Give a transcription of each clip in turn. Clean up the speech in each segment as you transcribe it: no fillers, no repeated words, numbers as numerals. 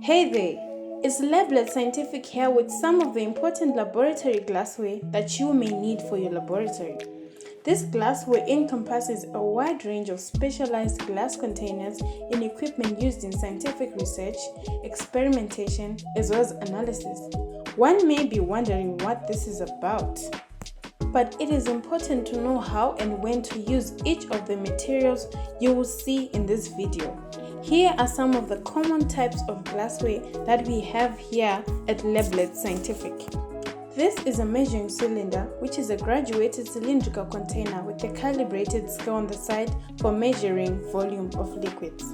Hey there, it's Lablads Scientific here with some of the important laboratory glassware that you may need for your laboratory. This glassware encompasses a wide range of specialized glass containers and equipment used in scientific research, experimentation, as well as analysis. One may be wondering what this is about, but it is important to know how and when to use each of the materials you will see in this video. Here are some of the common types of glassware that we have here at Lablads Scientific. This is a measuring cylinder, which is a graduated cylindrical container with a calibrated scale on the side for measuring volume of liquids.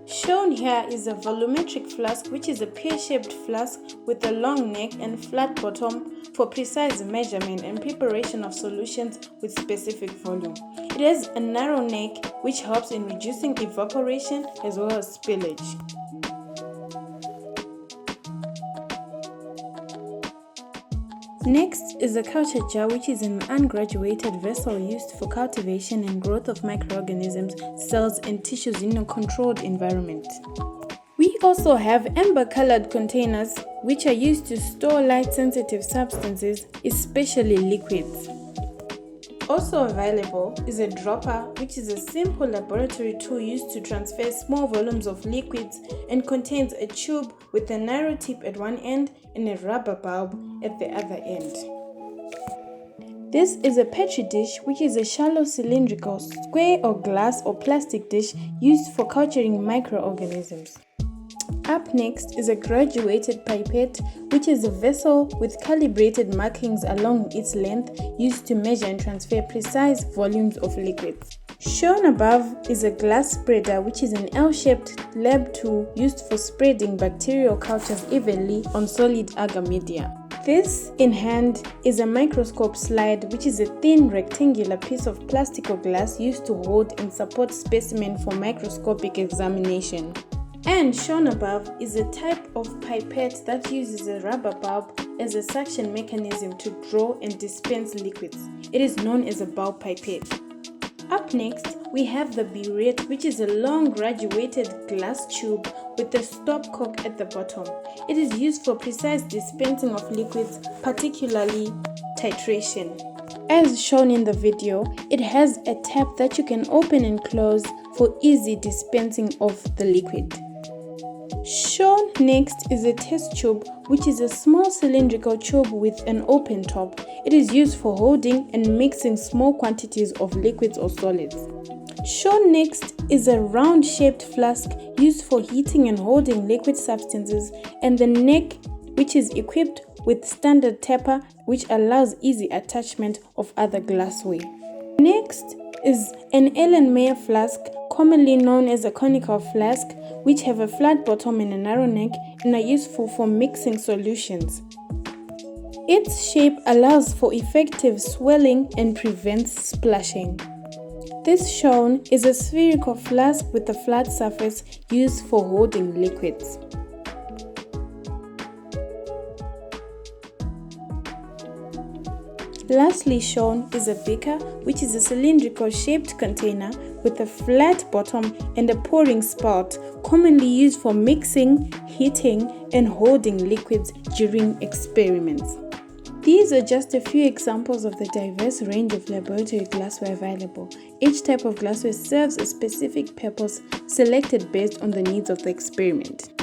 Shown here is a volumetric flask, which is a pear-shaped flask with a long neck and flat bottom for precise measurement and preparation of solutions with specific volume. It has a narrow neck which helps in reducing evaporation as well as spillage. Next is a culture jar, which is an ungraduated vessel used for cultivation and growth of microorganisms, cells and tissues in a controlled environment. We also have amber-colored containers, which are used to store light-sensitive substances, especially liquids. Also available is a dropper, which is a simple laboratory tool used to transfer small volumes of liquids and contains a tube with a narrow tip at one end and a rubber bulb at the other end. This is a petri dish, which is a shallow cylindrical, square or glass or plastic dish used for culturing microorganisms. Up next is a graduated pipette, which is a vessel with calibrated markings along its length used to measure and transfer precise volumes of liquids. Shown above is a glass spreader, which is an L-shaped lab tool used for spreading bacterial cultures evenly on solid agar media. This in hand is a microscope slide, which is a thin rectangular piece of plastic or glass used to hold and support specimen for microscopic examination. And shown above is a type of pipette that uses a rubber bulb as a suction mechanism to draw and dispense liquids. It is known as a bulb pipette. Up next, we have the burette, which is a long graduated glass tube with a stopcock at the bottom. It is used for precise dispensing of liquids, particularly titration. As shown in the video, it has a tap that you can open and close for easy dispensing of the liquid. Shown next is a test tube, which is a small cylindrical tube with an open top. It is used for holding and mixing small quantities of liquids or solids. Shown next is a round-shaped flask used for heating and holding liquid substances, and the neck, which is equipped with standard tapper, which allows easy attachment of other glassware. Next is an Erlenmeyer flask, commonly known as a conical flask, which have a flat bottom and a narrow neck and are useful for mixing solutions. Its shape allows for effective swelling and prevents splashing. This shown is a spherical flask with a flat surface used for holding liquids. Lastly shown is a beaker, which is a cylindrical shaped container with a flat bottom and a pouring spout, commonly used for mixing, heating, and holding liquids during experiments. These are just a few examples of the diverse range of laboratory glassware available. Each type of glassware serves a specific purpose selected based on the needs of the experiment.